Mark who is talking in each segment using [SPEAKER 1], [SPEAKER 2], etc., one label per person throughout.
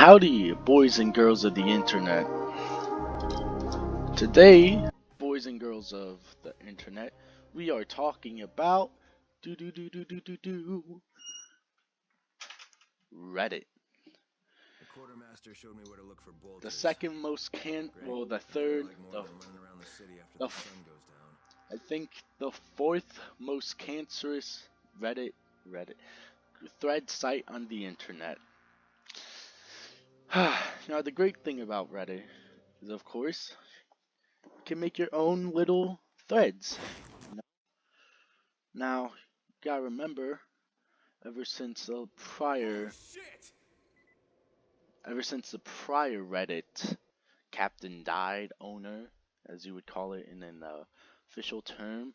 [SPEAKER 1] Howdy, boys and girls of the internet. Today, boys and girls of the internet, we are talking about Reddit.
[SPEAKER 2] The quartermaster showed me where to look for bolters.
[SPEAKER 1] The second most the third,
[SPEAKER 2] like more than running around the city after
[SPEAKER 1] the
[SPEAKER 2] the sun goes down.
[SPEAKER 1] I think the fourth most cancerous Reddit thread site on the internet. Now, the great thing about Reddit is, of course, you can make your own little threads. Now, you gotta remember, ever since the prior Reddit captain died owner, as you would call it in an official term,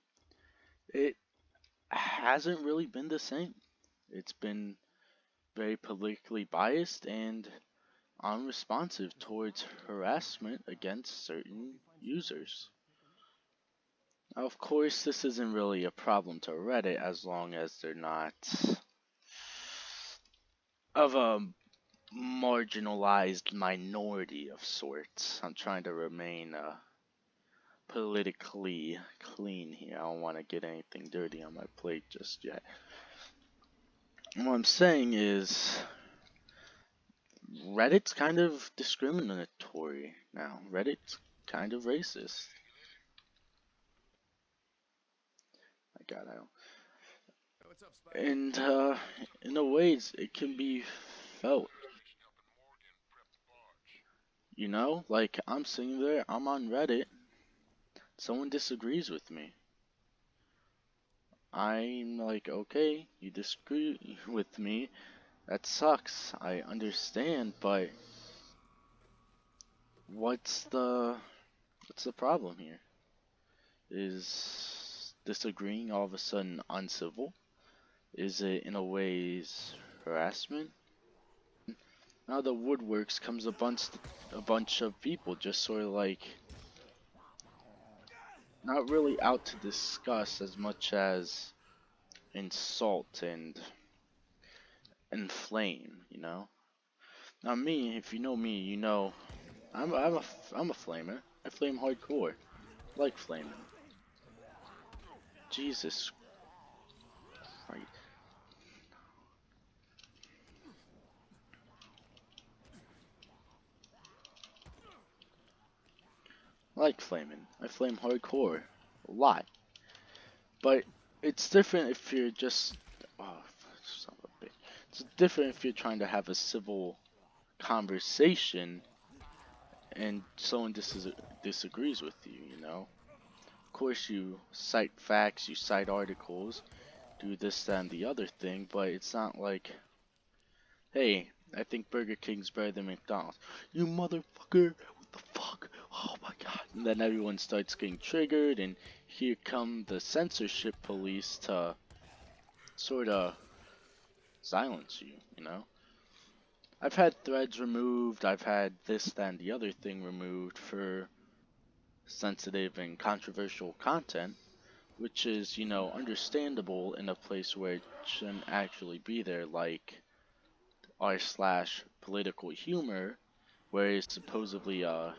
[SPEAKER 1] it hasn't really been the same. It's been very politically biased and unresponsive towards harassment against certain users. Now, of course, this isn't really a problem to Reddit as long as they're not of a marginalized minority of sorts. I'm trying to remain politically clean here. I don't want to get anything dirty on my plate just yet. What I'm saying is, Reddit's kind of discriminatory now. Reddit's kind of racist. My God, I don't. And in a ways, it can be felt. You know, like I'm sitting there, I'm on Reddit, someone disagrees with me. I'm like, okay, you disagree with me, that sucks, I understand, but what's the problem here? Is disagreeing all of a sudden uncivil? Is it in a ways harassment? Now the woodworks comes a bunch of people just sort of like not really out to discuss as much as insult and inflame, you know. Now me, if you know me, you know I'm a flamer. I flame hardcore. I like flaming. Jesus Christ. I like flaming. I flame hardcore a lot. But it's different if you're just son of a bitch. It's different if you're trying to have a civil conversation and someone disagrees with you, you know. Of course you cite facts, you cite articles, do this, that, and the other thing, but it's not like, hey, I think Burger King's better than McDonald's. You motherfucker, what the fuck? Oh my god. And then everyone starts getting triggered, and here come the censorship police to sort of silence you, you know? I've had threads removed, I've had this, that, and the other thing removed for sensitive and controversial content, which is, you know, understandable in a place where it shouldn't actually be there, like r/political humor, where it's supposedly a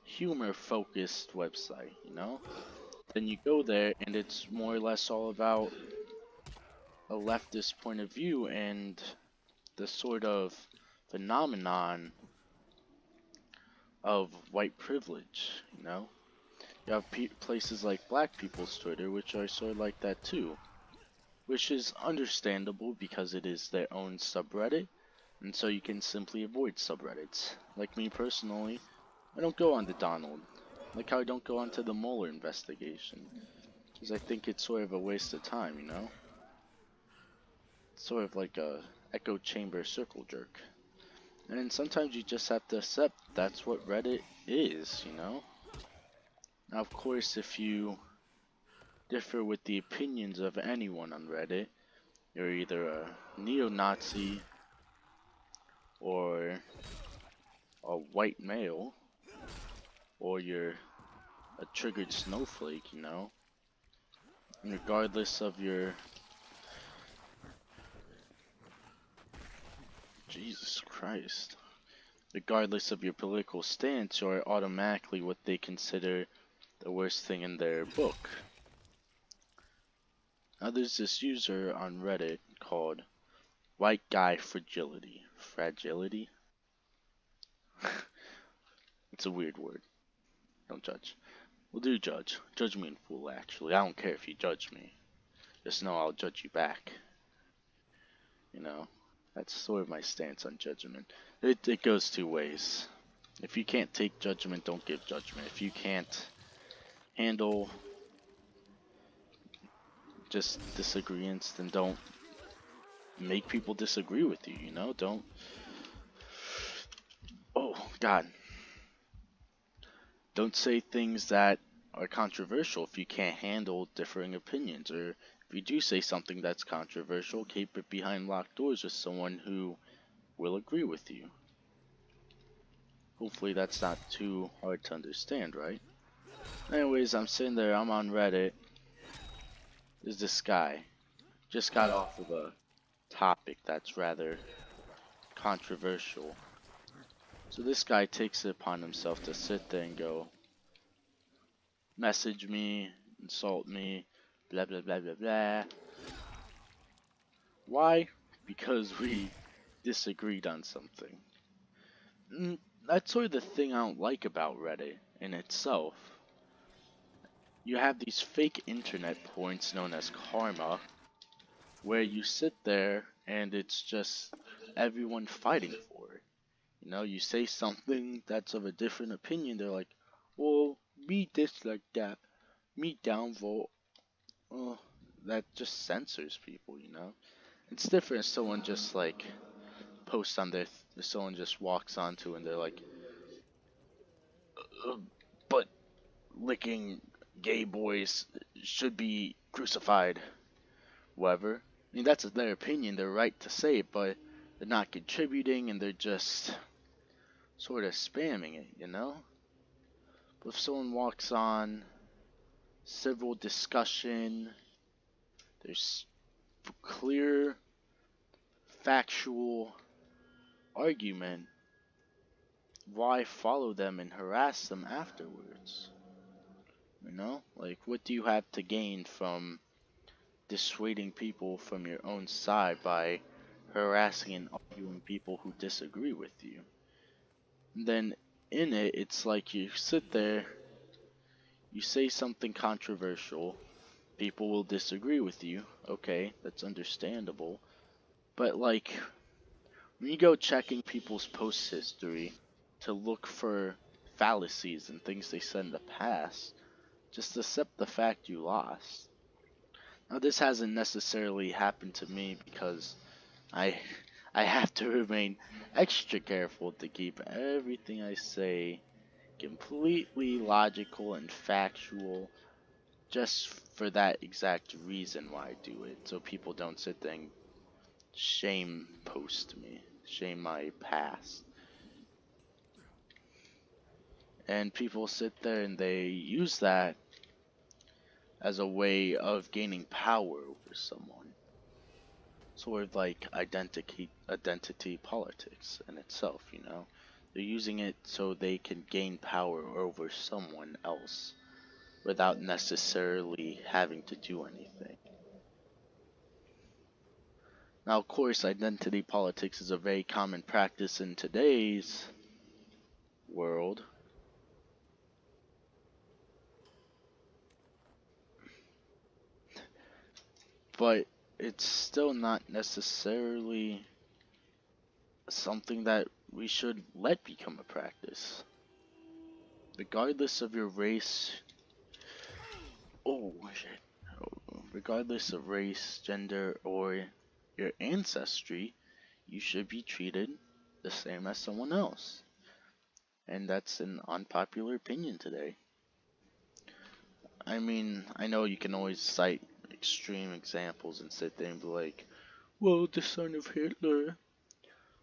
[SPEAKER 1] humor focused website, you know? Then you go there and it's more or less all about a leftist point of view and the sort of phenomenon of white privilege, you know? You have places like Black People's Twitter, which are sort of like that too, which is understandable because it is their own subreddit, and so you can simply avoid subreddits. Like me personally, I don't go on to Donald, like how I don't go on to the Mueller investigation, because I think it's sort of a waste of time, you know? It's sort of like a echo chamber circle jerk. And sometimes you just have to accept that's what Reddit is, you know? Now, of course, if you differ with the opinions of anyone on Reddit, you're either a neo-Nazi or a white male, or you're a triggered snowflake, you know? And regardless of your... Jesus Christ. Regardless of your political stance, you're automatically what they consider the worst thing in their book. Now there's this user on Reddit called White Guy Fragility. Fragility? It's a weird word. Don't judge. Well, do judge. Judge me in full, actually. I don't care if you judge me. Just know I'll judge you back. You know? That's sort of my stance on judgment. It goes two ways. If you can't take judgment, don't give judgment. If you can't handle just disagreements, then don't make people disagree with you, you know? Don't. Oh, God. Don't say things that are controversial if you can't handle differing opinions. Or if you do say something that's controversial, keep it behind locked doors with someone who will agree with you. Hopefully that's not too hard to understand, right? Anyways, I'm sitting there, I'm on Reddit. There's this guy. Just got off of a topic that's rather controversial. So this guy takes it upon himself to sit there and go, message me, insult me, blah blah blah blah blah. Why? Because we disagreed on something. That's sort of the thing I don't like about Reddit in itself. You have these fake internet points known as karma, where you sit there and it's just everyone fighting for it. You know, you say something that's of a different opinion, they're like, well, me dislike that, me downvote. Oh, that just censors people, you know? It's different if someone just like posts on their, if someone just walks onto and they're like, but licking gay boys should be crucified, whatever. I mean, that's their opinion, they're right to say it, but they're not contributing and they're just sort of spamming it, you know? But if someone walks on civil discussion, there's clear, factual argument, why follow them and harass them afterwards? You know? Like, what do you have to gain from dissuading people from your own side by harassing and arguing people who disagree with you? And then in it, it's like you sit there, you say something controversial, people will disagree with you. Okay, that's understandable. But like, when you go checking people's post history to look for fallacies and things they said in the past, just accept the fact you lost. Now this hasn't necessarily happened to me because I I have to remain extra careful to keep everything I say completely logical and factual, just for that exact reason why I do it, so people don't sit there and shame post me, shame my past. And people sit there and they use that as a way of gaining power over someone. Sort of like identity politics in itself, you know? They're using it so they can gain power over someone else without necessarily having to do anything. Now, of course, identity politics is a very common practice in today's world. But it's still not necessarily something that we should let become a practice. Regardless of your race, oh shit, regardless of race, gender, or your ancestry, you should be treated the same as someone else. And that's an unpopular opinion today. I mean, I know you can always cite extreme examples and sit there and be like, well, the son of Hitler.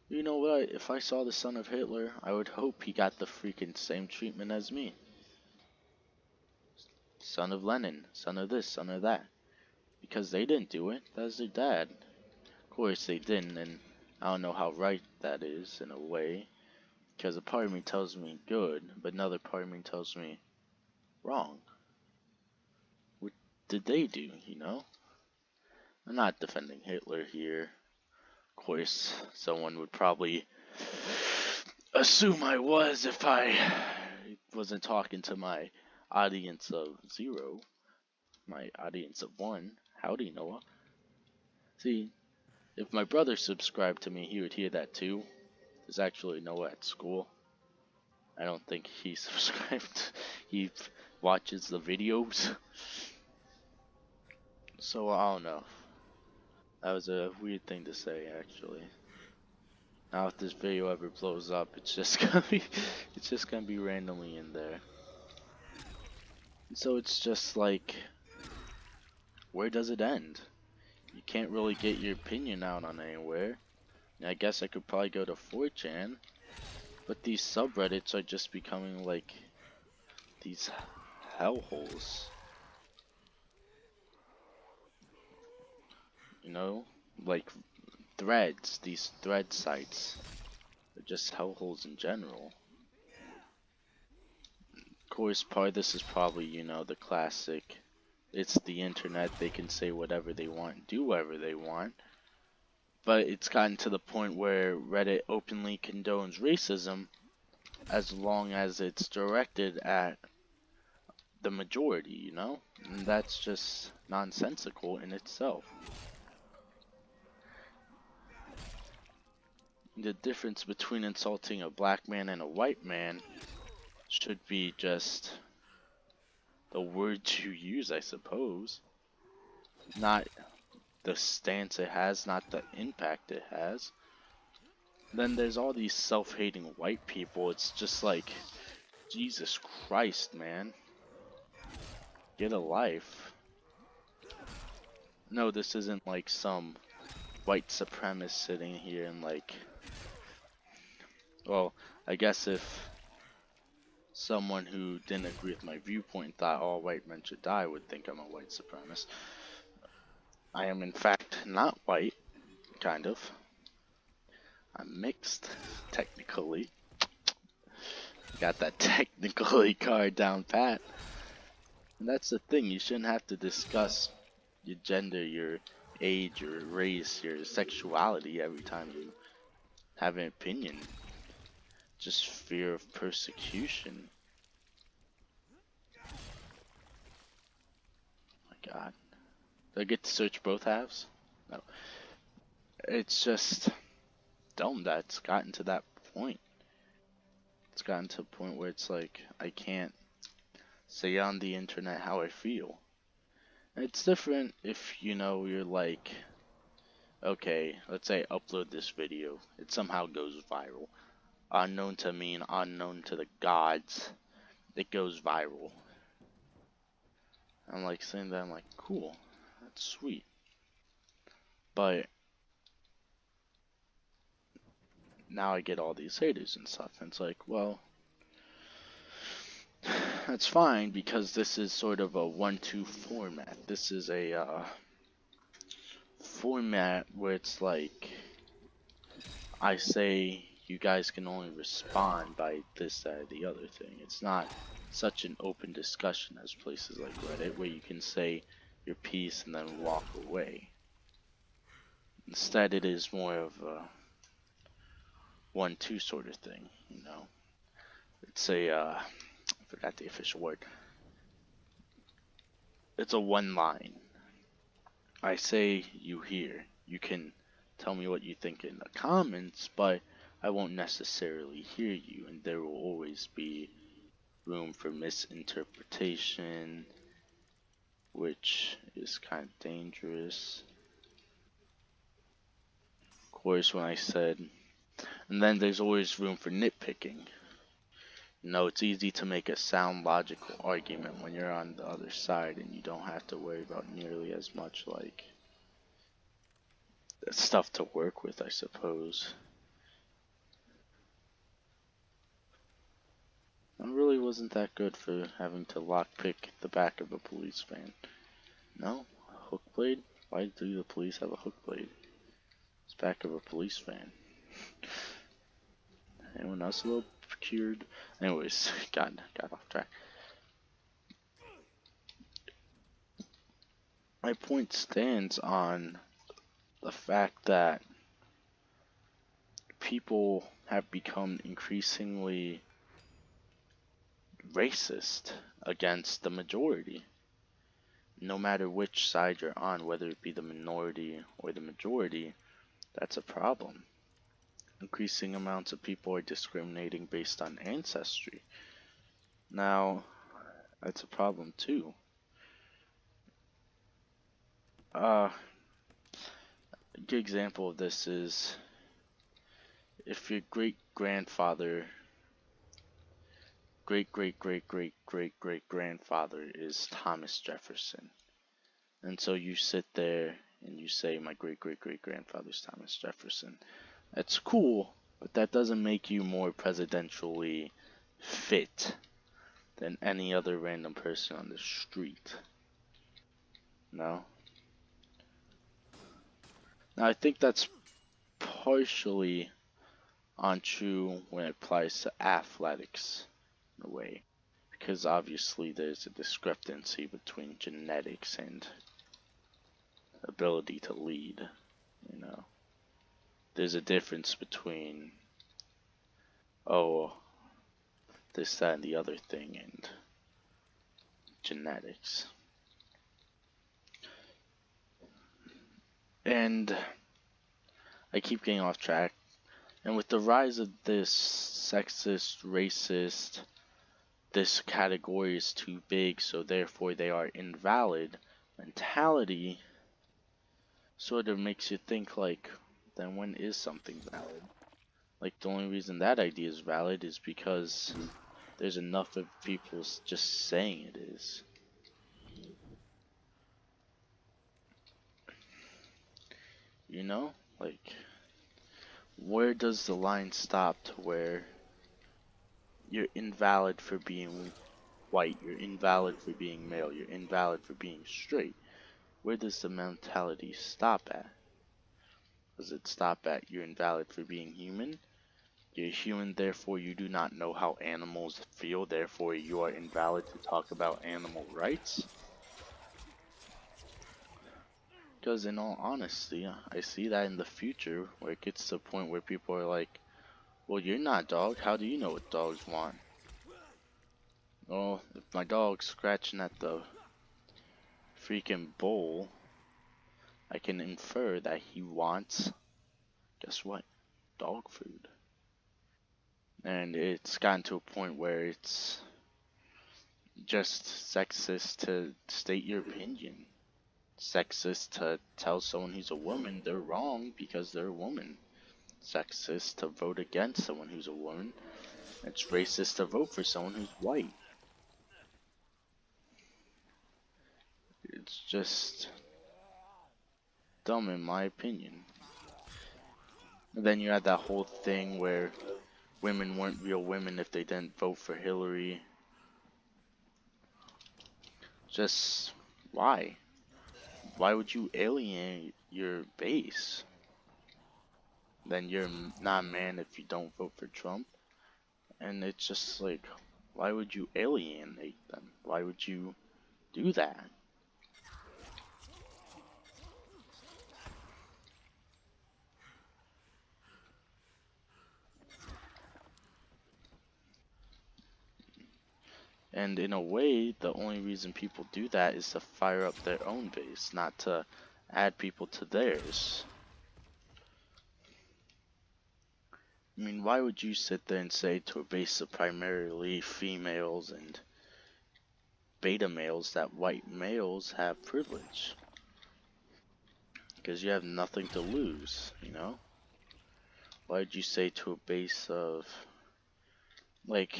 [SPEAKER 1] You know what? If I saw the son of Hitler, I would hope he got the freaking same treatment as me. Son of Lenin, son of this, son of that. Because they didn't do it. That was their dad. Of course they didn't, and I don't know how right that is in a way. Because a part of me tells me good, but another part of me tells me wrong. What did they do, you know? I'm not defending Hitler here. Of course, someone would probably assume I was if I wasn't talking to my audience of 0, my audience of 1. Howdy, Noah. See, if my brother subscribed to me, he would hear that too. There's actually Noah at school. I don't think he subscribed. He watches the videos. So I don't know. That was a weird thing to say, actually. Now if this video ever blows up, it's just gonna be randomly in there. So it's just like, where does it end? You can't really get your opinion out on anywhere. I guess I could probably go to 4chan, but these subreddits are just becoming like these hellholes. You know, like threads, these thread sites are just hellholes in general. Of course, part of this is probably, you know, the classic, it's the internet, they can say whatever they want, do whatever they want. But it's gotten to the point where Reddit openly condones racism as long as it's directed at the majority, you know? And that's just nonsensical in itself. The difference between insulting a black man and a white man should be just the words you use, I suppose. Not the stance it has, not the impact it has. Then there's all these self-hating white people. It's just like, Jesus Christ, man. Get a life. No, this isn't like some white supremacist sitting here and like, well, I guess if someone who didn't agree with my viewpoint and thought all white men should die would think I'm a white supremacist. I am in fact not white, kind of. I'm mixed, technically. Got that technically card down pat. And that's the thing, you shouldn't have to discuss your gender, your age, your race, your sexuality every time you have an opinion. Just fear of persecution. My god. Do I get to search both halves? No. It's just dumb that's gotten to that point. It's gotten to a point where it's like, I can't say on the internet how I feel. It's different if, you know, you're like, okay, let's say I upload this video. It somehow goes viral. Unknown to me and unknown to the gods, it goes viral. I'm like saying that, I'm like, cool, that's sweet. But now I get all these haters and stuff, and it's like, well, that's fine because this is sort of a 1-2 format. This is a format where it's like, I say you guys can only respond by this, that, or the other thing. It's not such an open discussion as places like Reddit where you can say your piece and then walk away. Instead, it is more of a 1-2 sort of thing, you know. It's a, I forgot the official word. It's a one line. I say, you hear. You can tell me what you think in the comments, but I won't necessarily hear you, and there will always be room for misinterpretation, which is kind of dangerous. Of course, when I said, and then there's always room for nitpicking. You know, it's easy to make a sound logical argument when you're on the other side and you don't have to worry about nearly as much like stuff to work with, I suppose. I really wasn't that good for having to lockpick the back of a police van. No? A hook blade? Why do the police have a hook blade? It's back of a police van. Anyone else a little cured? Anyways, got off track. My point stands on the fact that people have become increasingly racist against the majority. No matter which side you're on, whether it be the minority or the majority, that's a problem. Increasing amounts of people are discriminating based on ancestry. Now, that's a problem too. A good example of this is if your great grandfather is Thomas Jefferson. And so you sit there and you say, my great grandfather's Thomas Jefferson. That's cool, but that doesn't make you more presidentially fit than any other random person on the street. No? Now, I think that's partially untrue when it applies to athletics in a way, because obviously there's a discrepancy between genetics and ability to lead. You know, there's a difference between this, that, and the other thing, and genetics. And I keep getting off track. And with the rise of this sexist, racist, this category is too big, so therefore they are invalid mentality, sort of makes you think like, then when is something valid? Like, the only reason that idea is valid is because there's enough of people just saying it is. You know? Like, where does the line stop to where you're invalid for being white, you're invalid for being male, you're invalid for being straight? Where does the mentality stop at? Does it stop at you're invalid for being human? You're human, therefore you do not know how animals feel, therefore you are invalid to talk about animal rights? Because in all honesty, I see that in the future where it gets to the point where people are like, well, you're not dog, how do you know what dogs want? Well, if my dog's scratching at the freaking bowl, I can infer that he wants, guess what? Dog food. And it's gotten to a point where it's just sexist to state your opinion. Sexist to tell someone who's a woman they're wrong because they're a woman. Sexist to vote against someone who's a woman. It's racist to vote for someone who's white. It's just dumb in my opinion. And then you had that whole thing where women weren't real women if they didn't vote for Hillary. Just why? Why would you alienate your base? Then you're not a man if you don't vote for Trump. And it's just like, why would you alienate them? Why would you do that? And in a way, the only reason people do that is to fire up their own base, not to add people to theirs. I mean, why would you sit there and say to a base of primarily females and beta males that white males have privilege? Because you have nothing to lose, you know? Why would you say to a base of, like,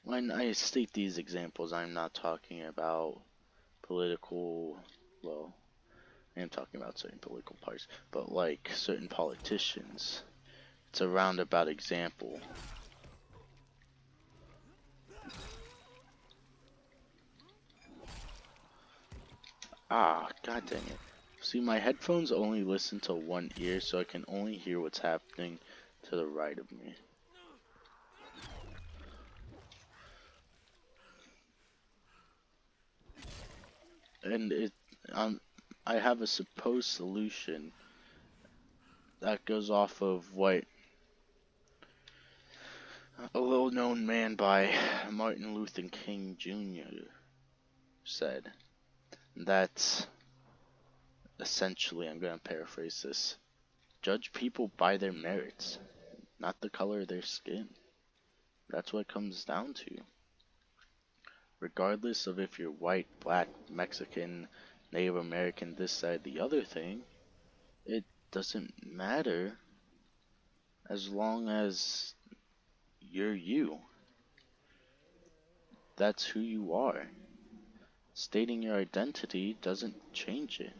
[SPEAKER 1] when I state these examples, I'm not talking about political, well, I am talking about certain political parties, but like certain politicians. It's a roundabout example. Ah, god dang it. See, my headphones only listen to one ear, so I can only hear what's happening to the right of me. And I have a supposed solution that goes off of what a little known man by Martin Luther King Jr. said. That's essentially, I'm going to paraphrase this, judge people by their merits, not the color of their skin. That's what it comes down to. Regardless of if you're white, black, Mexican, Native American, this, that, the other thing, it doesn't matter as long as you're you. That's who you are. Stating your identity doesn't change it.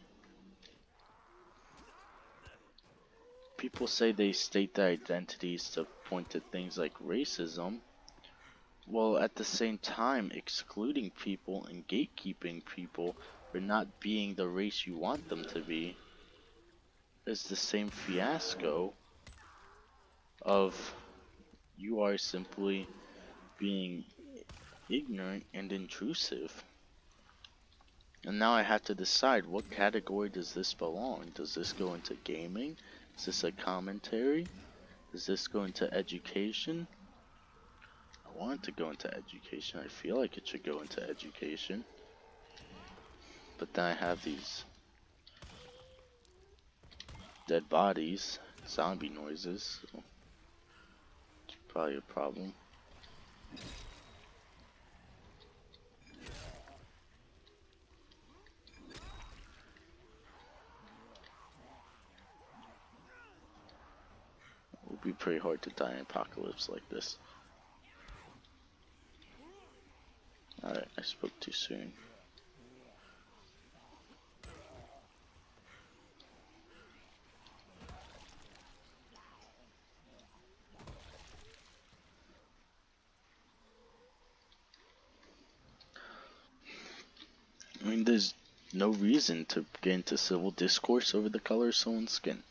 [SPEAKER 1] People say they state their identities to point to things like racism. Well, at the same time, excluding people and gatekeeping people for not being the race you want them to be is the same fiasco of you are simply being ignorant and intrusive. And now I have to decide, what category does this belong? Does this go into gaming? Is this a commentary? Does this go into education? I want it to go into education. I feel like it should go into education. But then I have these dead bodies, zombie noises, so it's probably a problem. It would be pretty hard to die in an apocalypse like this. Alright, I spoke too soon. I mean, there's no reason to get into civil discourse over the color of someone's skin.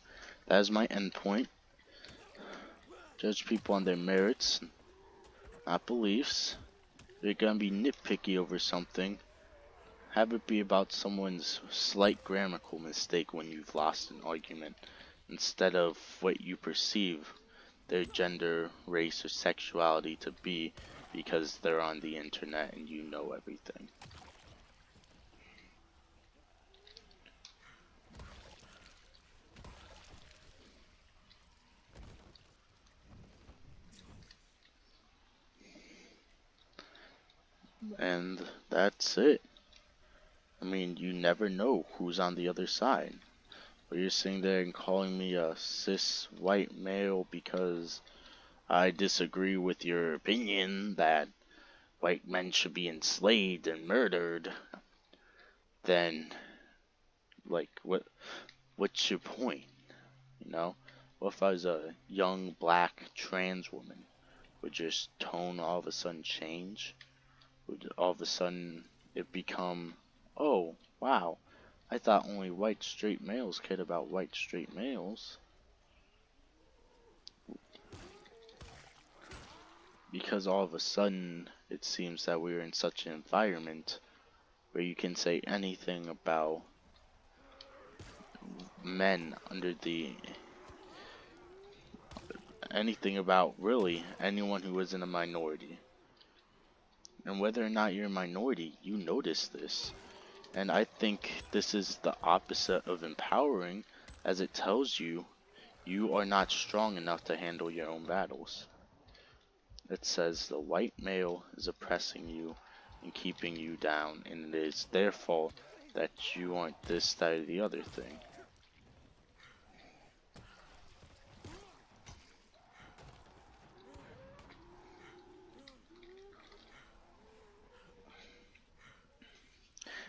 [SPEAKER 1] That is my endpoint. Judge people on their merits, not beliefs. If you're gonna be nitpicky over something, have it be about someone's slight grammatical mistake when you've lost an argument, instead of what you perceive their gender, race, or sexuality to be because they're on the internet and you know everything. And that's it. I mean, you never know who's on the other side. But you're sitting there and calling me a cis white male because I disagree with your opinion that white men should be enslaved and murdered. Then, like, what's your point? You know? What if I was a young black trans woman? Would your tone all of a sudden change? Would all of a sudden it become, oh, wow, I thought only white straight males cared about white straight males? Because all of a sudden it seems that we're in such an environment where you can say anything about men under the anything about really anyone who isn't a minority. And whether or not you're a minority, you notice this. And I think this is the opposite of empowering, as it tells you you are not strong enough to handle your own battles. It says the white male is oppressing you and keeping you down, and it is their fault that you aren't this, that, or the other thing.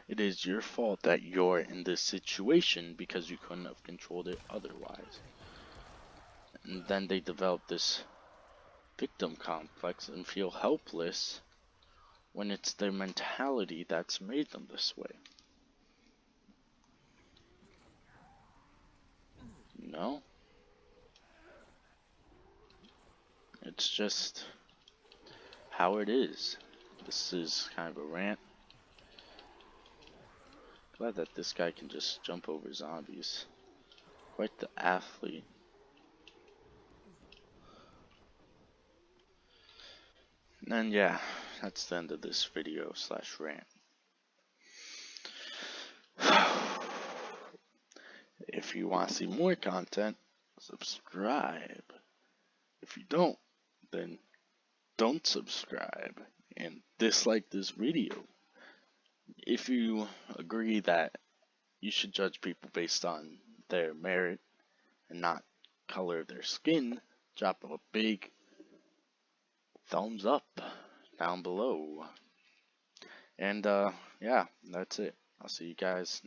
[SPEAKER 1] It is your fault that you're in this situation because you couldn't have controlled it otherwise. And then they develop this victim complex and feel helpless when it's their mentality that's made them this way. You know? it's just how it is. This is kind of a rant. Glad that this guy can just jump over zombies. Quite the athlete. And yeah, that's the end of this video slash rant. If you want to see more content, subscribe. If you don't, then don't subscribe and dislike this video. If you agree that you should judge people based on their merit and not color of their skin, drop a big thumbs up down below. And yeah, that's it. I'll see you guys